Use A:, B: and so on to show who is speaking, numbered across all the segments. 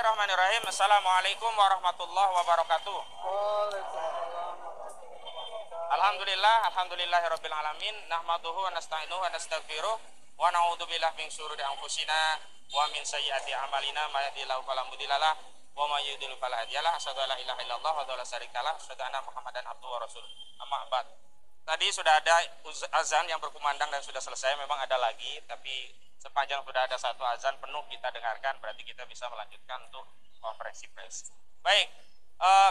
A: Bismillahirrahmanirrahim. Assalamualaikum warahmatullahi wabarakatuh. Alhamdulillahirabbil alamin. Nahmaduhu wa nasta'inuhu wa nastaghfiruh wa na'udzubillahi min syururi anfusina wa min sayyiati a'malina may yahdihillahu fala mudhillalah wa may yudhlil fala hadiyalah. Asyhadu an la ilaha illallah wa la syarikalah, asyhadu anna Muhammadan abduhu wa rasuluh. Amma ba'd. Tadi sudah ada azan yang berkumandang dan sudah selesai. Memang ada lagi, tapi sepanjang sudah ada satu azan penuh kita dengarkan, berarti kita bisa melanjutkan untuk konferensi pers. Baik,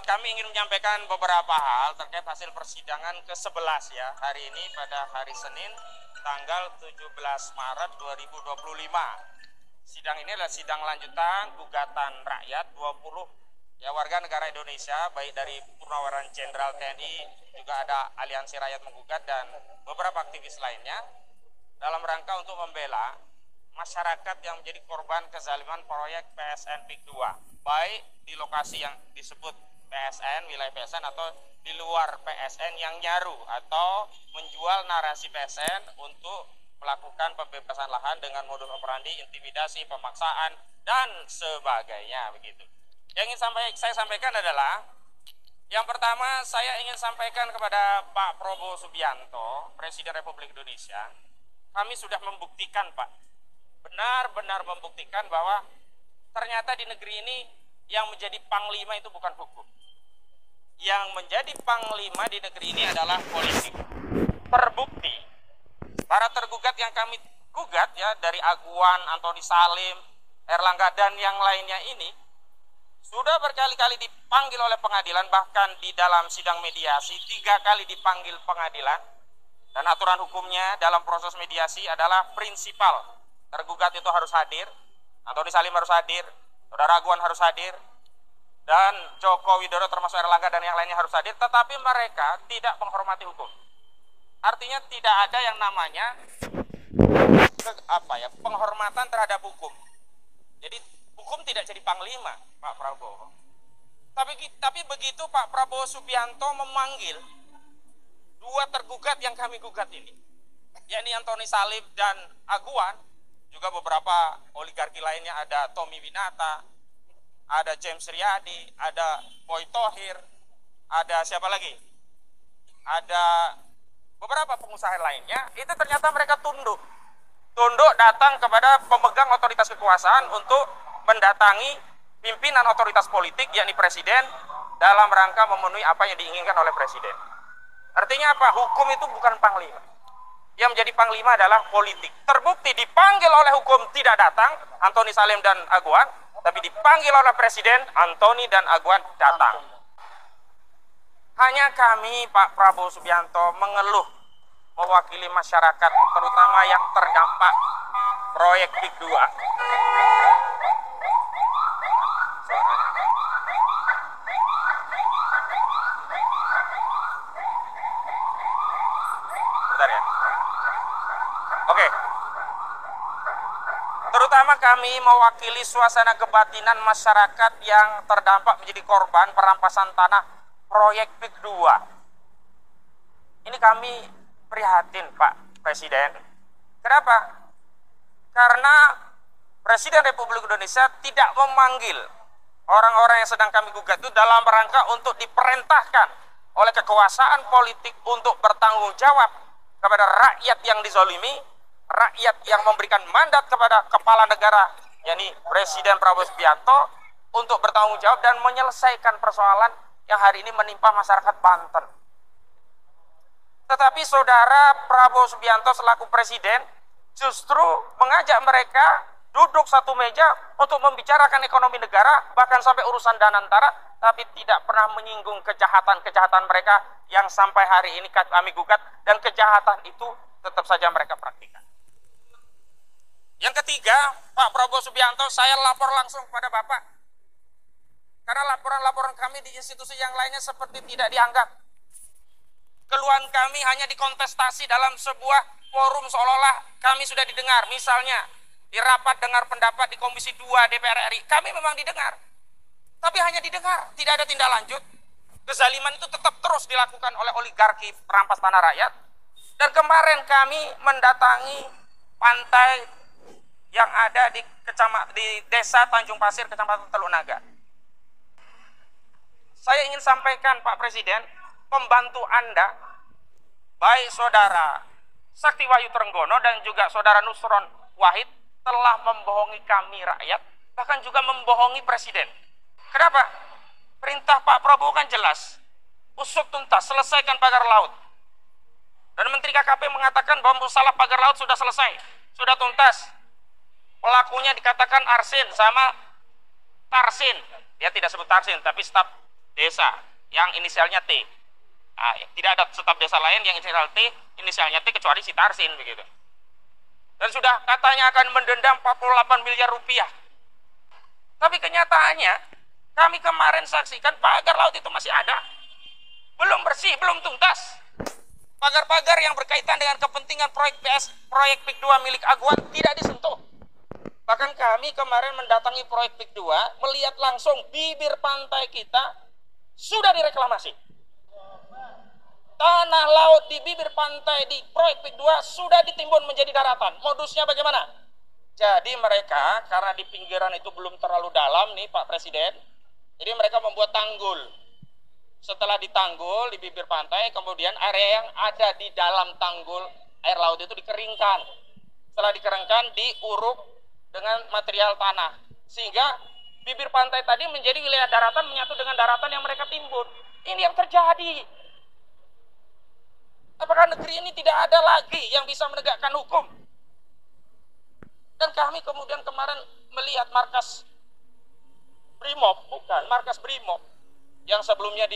A: kami ingin menyampaikan beberapa hal terkait hasil persidangan ke-11 ya, hari ini pada hari Senin tanggal 17 Maret 2025. Sidang ini adalah sidang lanjutan gugatan rakyat 20 ya warga negara Indonesia, baik dari Purnaweran Jenderal TNI, juga ada Aliansi Rakyat Menggugat dan beberapa aktivis lainnya dalam rangka untuk membela masyarakat yang menjadi korban kezaliman proyek PSN PIK 2, baik di lokasi yang disebut PSN, wilayah PSN, atau di luar PSN yang nyaru atau menjual narasi PSN untuk melakukan pembebasan lahan dengan modus operandi, intimidasi, pemaksaan, dan sebagainya begitu. Yang ingin saya sampaikan adalah, yang pertama saya ingin sampaikan kepada Pak Prabowo Subianto, Presiden Republik Indonesia, kami sudah membuktikan Pak, benar-benar membuktikan bahwa ternyata di negeri ini yang menjadi panglima itu bukan hukum. Yang menjadi panglima di negeri ini adalah politik. Terbukti, para tergugat yang kami gugat ya, dari Aguan, Antoni Salim, Erlangga dan yang lainnya ini sudah berkali-kali dipanggil oleh pengadilan, bahkan di dalam sidang mediasi 3 kali dipanggil pengadilan. Dan aturan hukumnya dalam proses mediasi adalah prinsipal. Tergugat itu harus hadir, Antoni Salim harus hadir, Saudara Aguan harus hadir, dan Joko Widodo termasuk Erlangga dan yang lainnya harus hadir, tetapi mereka tidak menghormati hukum. Artinya tidak ada yang namanya penghormatan terhadap hukum. Jadi hukum tidak jadi panglima Pak Prabowo. Tapi begitu Pak Prabowo Subianto memanggil 2 tergugat yang kami gugat ini, yakni Antoni Salim dan Aguan, juga beberapa oligarki lainnya, ada Tommy Winata, ada James Riyadi, ada Boy Thohir, ada siapa lagi? Ada beberapa pengusaha lainnya, itu ternyata mereka tunduk datang kepada pemegang otoritas kekuasaan untuk mendatangi pimpinan otoritas politik, yakni presiden, dalam rangka memenuhi apa yang diinginkan oleh presiden. Artinya apa? Hukum itu bukan panglima. Yang menjadi panglima adalah politik. Terbukti dipanggil oleh hukum tidak datang, Antoni Salim dan Aguan, tapi dipanggil oleh presiden, Antoni dan Aguan datang. Hanya kami, Pak Prabowo Subianto, mengeluh mewakili masyarakat, terutama yang terdampak proyek PIK 2. Bentar ya. Oke. Terutama kami mewakili suasana kebatinan masyarakat yang terdampak menjadi korban perampasan tanah proyek PIK 2. Ini kami prihatin Pak Presiden. Kenapa? Karena Presiden Republik Indonesia tidak memanggil orang-orang yang sedang kami gugat itu dalam rangka untuk diperintahkan oleh kekuasaan politik untuk bertanggung jawab kepada rakyat yang dizolimi, rakyat yang memberikan mandat kepada kepala negara, yakni Presiden Prabowo Subianto, untuk bertanggung jawab dan menyelesaikan persoalan yang hari ini menimpa masyarakat Banten. Tetapi saudara Prabowo Subianto selaku presiden justru mengajak mereka duduk satu meja untuk membicarakan ekonomi negara, bahkan sampai urusan danantara, tapi tidak pernah menyinggung kejahatan-kejahatan mereka yang sampai hari ini kami gugat, dan kejahatan itu tetap saja mereka praktikkan. Yang ketiga, Pak Prabowo Subianto, saya lapor langsung kepada Bapak. Karena laporan-laporan kami di institusi yang lainnya seperti tidak dianggap. Keluhan kami hanya dikontestasi dalam sebuah forum seolah-olah kami sudah didengar. Misalnya, di rapat dengar pendapat di Komisi 2 DPR RI, kami memang didengar. Tapi hanya didengar, tidak ada tindak lanjut. Kezaliman itu tetap terus dilakukan oleh oligarki perampas tanah rakyat. Dan kemarin kami mendatangi pantai yang ada di Desa Tanjung Pasir, Kecamatan Teluk Naga. Saya ingin sampaikan Pak Presiden, pembantu Anda, baik Saudara Sakti Wahyu Trenggono dan juga Saudara Nusron Wahid telah membohongi kami rakyat, bahkan juga membohongi Presiden. Kenapa? Perintah Pak Prabowo kan jelas, usut tuntas, selesaikan pagar laut. Dan Menteri KKP mengatakan bahwa masalah pagar laut sudah selesai, sudah tuntas. Pelakunya dikatakan Arsin sama Tarsin. Dia tidak sebut Tarsin, tapi staf desa yang inisialnya T. Nah, tidak ada staf desa lain yang inisialnya T kecuali si Tarsin begitu. Dan sudah katanya akan mendenda 48 miliar rupiah. Tapi kenyataannya kami kemarin saksikan pagar laut itu masih ada. Belum bersih, belum tuntas. Pagar-pagar yang berkaitan dengan kepentingan proyek PIK 2 milik Aguan tidak disentuh. Bahkan kami kemarin mendatangi proyek PIK 2, melihat langsung bibir pantai kita sudah direklamasi. Tanah laut di bibir pantai di proyek PIK 2 sudah ditimbun menjadi daratan. Modusnya bagaimana? Jadi mereka, karena di pinggiran itu belum terlalu dalam nih Pak Presiden, jadi mereka membuat tanggul. Setelah ditanggul di bibir pantai, kemudian area yang ada di dalam tanggul air laut itu dikeringkan. Setelah dikeringkan, diuruk dengan material tanah, sehingga bibir pantai tadi menjadi wilayah daratan menyatu dengan daratan yang mereka timbun. Ini yang terjadi. Apakah negeri ini tidak ada lagi yang bisa menegakkan hukum? Dan kami kemudian kemarin melihat markas Brimob, markas Brimob yang sebelumnya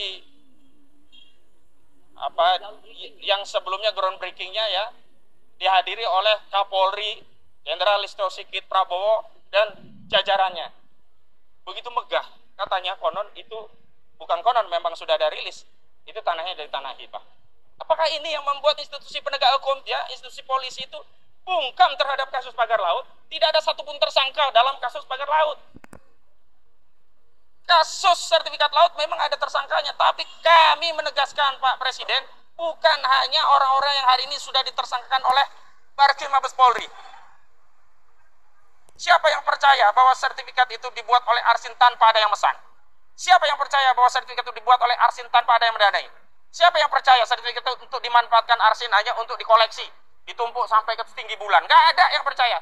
A: yang sebelumnya groundbreakingnya ya dihadiri oleh Kapolri Jenderal Listio Sigit Prabowo dan jajarannya. Begitu megah, katanya konon itu, bukan konon, memang sudah ada rilis, itu tanahnya dari tanah hibah. Apakah ini yang membuat institusi penegak hukum, ya, institusi polisi itu bungkam terhadap kasus pagar laut? Tidak ada satupun tersangka dalam kasus pagar laut. Kasus sertifikat laut memang ada tersangkanya, tapi kami menegaskan Pak Presiden, bukan hanya orang-orang yang hari ini sudah ditersangkakan oleh Barkrim Mabes Polri. Siapa yang percaya bahwa sertifikat itu dibuat oleh Arsin tanpa ada yang mesan? Siapa yang percaya bahwa sertifikat itu dibuat oleh Arsin tanpa ada yang mendanai? Siapa yang percaya sertifikat itu untuk dimanfaatkan Arsin hanya untuk dikoleksi, ditumpuk sampai ke setinggi bulan? Gak ada yang percaya.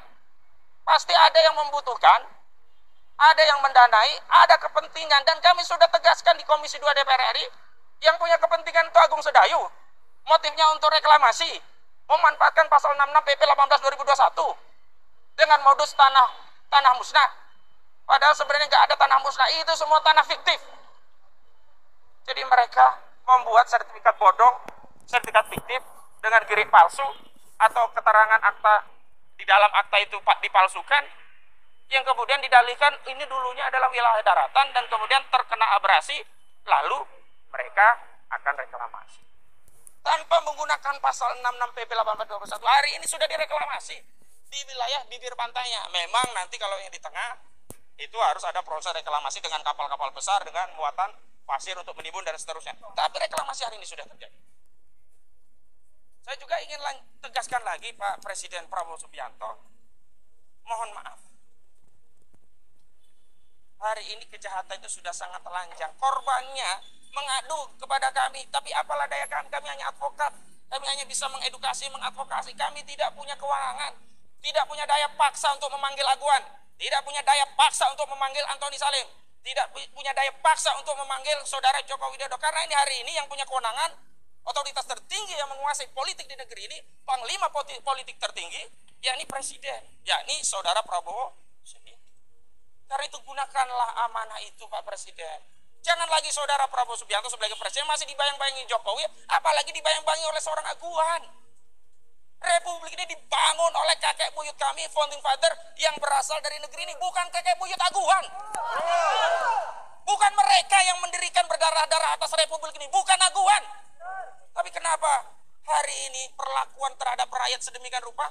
A: Pasti ada yang membutuhkan, ada yang mendanai, ada kepentingan, dan kami sudah tegaskan di Komisi 2 DPR RI, yang punya kepentingan itu Agung Sedayu. Motifnya untuk reklamasi, memanfaatkan pasal 66 PP 18 2021 dengan modus tanah musnah. Padahal sebenarnya nggak ada tanah musnah, itu semua tanah fiktif. Jadi mereka membuat sertifikat bodong, sertifikat fiktif dengan kiri palsu, atau keterangan akta di dalam akta itu dipalsukan, yang kemudian didalihkan ini dulunya adalah wilayah daratan dan kemudian terkena abrasi, lalu mereka akan reklamasi tanpa menggunakan pasal 66 PP 1821. Hari ini sudah direklamasi di wilayah bibir pantainya. Memang nanti kalau yang di tengah itu harus ada proses reklamasi dengan kapal-kapal besar dengan muatan pasir untuk menimbun dan seterusnya. Tapi reklamasi hari ini sudah terjadi. Saya juga ingin tegaskan lagi Pak Presiden Prabowo Subianto, mohon maaf. Hari ini kejahatan itu sudah sangat telanjang. Korbannya mengadu kepada kami, tapi apalah daya kami hanya advokat. Kami hanya bisa mengedukasi, mengadvokasi. Kami tidak punya kewenangan, tidak punya daya paksa untuk memanggil Aguan, tidak punya daya paksa untuk memanggil Antoni Salim, tidak punya daya paksa untuk memanggil Saudara Joko Widodo. Karena ini hari ini yang punya kewenangan, otoritas tertinggi yang menguasai politik di negeri ini, panglima politik tertinggi, yakni Presiden, yakni Saudara Prabowo Subianto. Karena itu gunakanlah amanah itu Pak Presiden. Jangan lagi Saudara Prabowo Subianto sebagai Presiden masih dibayang-bayangi Jokowi, apalagi dibayang-bayangi oleh seorang Aguan. Republik ini dibangun oleh kakek buyut kami, founding father yang berasal dari negeri ini, bukan kakek buyut Aguan. Bukan mereka yang mendirikan berdarah-darah atas Republik ini, bukan Aguan. Tapi kenapa hari ini perlakuan terhadap rakyat sedemikian rupa,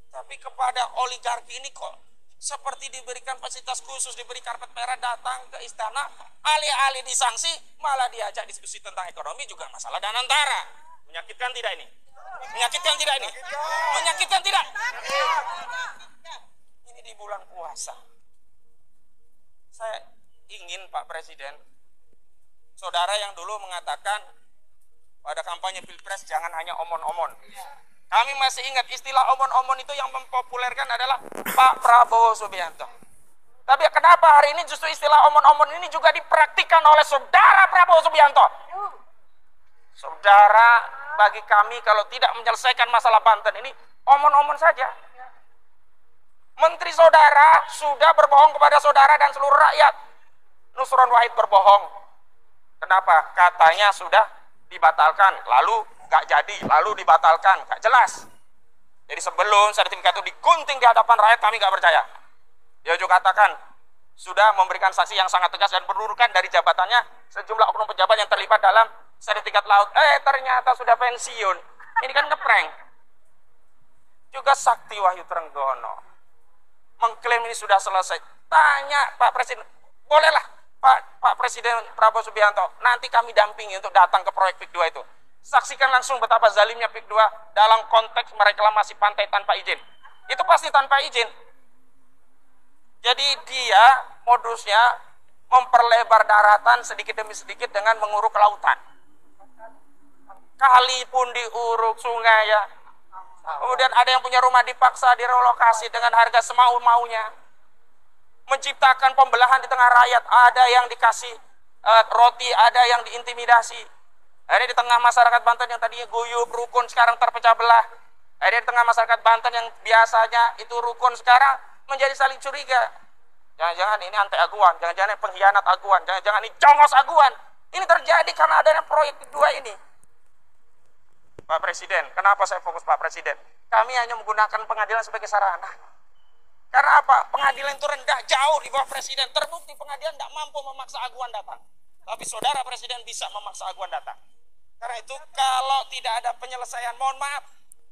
A: tapi kepada oligarki ini kok seperti diberikan fasilitas khusus, diberi karpet merah, datang ke istana, alih-alih disangsi, malah diajak diskusi tentang ekonomi, juga masalah Danantara. Menyakitkan tidak ini? Menyakitkan tidak ini? Menyakitkan tidak? Ini biasa. Saya ingin Pak Presiden, saudara yang dulu mengatakan pada kampanye Pilpres jangan hanya omon-omon. Kami masih ingat istilah omon-omon itu yang mempopulerkan adalah Pak Prabowo Subianto. Tapi kenapa hari ini justru istilah omon-omon ini juga dipraktikkan oleh saudara Prabowo Subianto? Saudara, bagi kami kalau tidak menyelesaikan masalah Banten ini omon-omon saja. Menteri saudara sudah berbohong kepada saudara dan seluruh rakyat. Nusron Wahid berbohong. Kenapa? Katanya sudah dibatalkan, lalu gak jadi, lalu dibatalkan, gak jelas. Jadi sebelum sertifikat itu digunting di hadapan rakyat, kami gak percaya. Dia juga katakan sudah memberikan sanksi yang sangat tegas dan menurunkan dari jabatannya sejumlah oknum pejabat yang terlibat dalam sertifikat laut. Ternyata sudah pensiun. Ini kan ngeprank. Juga Sakti Wahyu Trenggono mengklaim ini sudah selesai. Tanya Pak Presiden, bolehlah Pak Presiden Prabowo Subianto, nanti kami dampingi untuk datang ke proyek PIK 2 itu. Saksikan langsung betapa zalimnya PIK 2 dalam konteks mereklamasi pantai tanpa izin. Itu pasti tanpa izin. Jadi dia modusnya memperlebar daratan sedikit demi sedikit dengan menguruk lautan. Kali pun diuruk, sungai ya. Kemudian ada yang punya rumah dipaksa direlokasi dengan harga semau-maunya. Menciptakan pembelahan di tengah rakyat, ada yang dikasih roti, ada yang diintimidasi. Ada di tengah masyarakat Banten yang tadinya guyup, rukun, sekarang terpecah belah. Ada di tengah masyarakat Banten yang biasanya itu rukun, sekarang menjadi saling curiga. Jangan-jangan ini anti aguan, jangan-jangan pengkhianat aguan, jangan-jangan ini congos aguan. Ini terjadi karena adanya proyek kedua ini. Pak Presiden, kenapa saya fokus Pak Presiden? Kami hanya menggunakan pengadilan sebagai sarana. Karena apa? Pengadilan itu rendah, jauh di bawah Presiden. Terbukti pengadilan tidak mampu memaksa aguan datang. Tapi saudara Presiden bisa memaksa aguan datang. Karena itu kalau tidak ada penyelesaian, mohon maaf,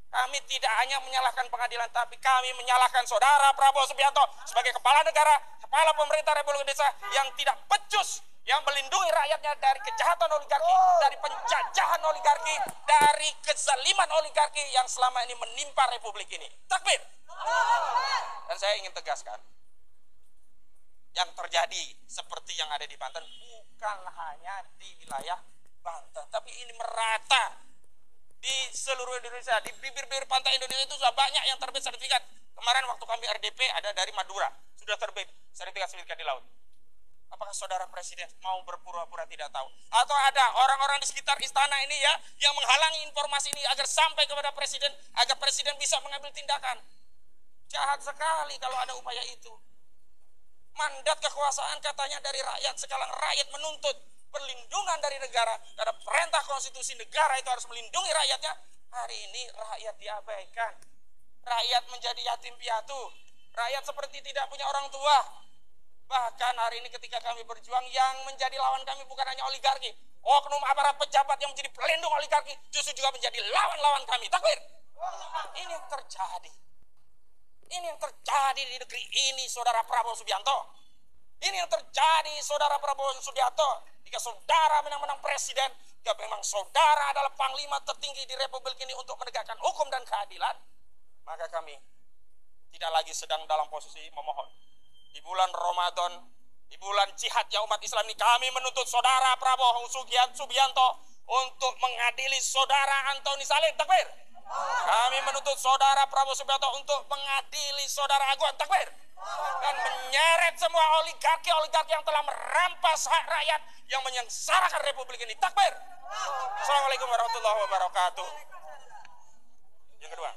A: kami tidak hanya menyalahkan pengadilan, tapi kami menyalahkan saudara Prabowo Subianto sebagai kepala negara, kepala pemerintah Republik Indonesia yang tidak becus, yang melindungi rakyatnya dari kejahatan oligarki, dari penjajahan oligarki, dari kezaliman oligarki yang selama ini menimpa Republik ini. Takbir! Dan saya ingin tegaskan, yang terjadi seperti yang ada di Banten bukan hanya di wilayah Banten, tapi ini merata di seluruh Indonesia. Di bibir-bibir pantai Indonesia itu sudah banyak yang terbit sertifikat. Kemarin waktu kami RDP ada dari Madura, sudah terbit sertifikat di laut. Apakah saudara Presiden mau berpura-pura tidak tahu? Atau ada orang-orang di sekitar istana ini ya yang menghalangi informasi ini agar sampai kepada Presiden, agar Presiden bisa mengambil tindakan? Jahat sekali kalau ada upaya itu. Mandat kekuasaan katanya dari rakyat, sekarang rakyat menuntut perlindungan dari negara, karena perintah konstitusi negara itu harus melindungi rakyatnya. Hari ini rakyat diabaikan, rakyat menjadi yatim piatu, rakyat seperti tidak punya orang tua. Bahkan hari ini ketika kami berjuang, yang menjadi lawan kami bukan hanya oligarki, oknum aparat pejabat yang menjadi pelindung oligarki justru juga menjadi lawan-lawan kami. Takbir! Ini yang terjadi. Ini yang terjadi di negeri ini, saudara Prabowo Subianto. Ini yang terjadi, saudara Prabowo Subianto. Jika saudara menang-menang presiden, jika memang saudara adalah panglima tertinggi di Republik ini untuk menegakkan hukum dan keadilan, maka kami tidak lagi sedang dalam posisi memohon. Di bulan Ramadan, di bulan jihadnya umat Islam ini, kami menuntut saudara Prabowo Subianto untuk mengadili saudara Antoni Salim. Takbir! Kami menuntut saudara Prabowo Subianto untuk mengadili saudara Aguan. Takbir! Dan menyeret semua oligarki yang telah merampas hak rakyat, yang menyengsarakan Republik ini. Takbir! Assalamualaikum warahmatullahi wabarakatuh. Yang kedua,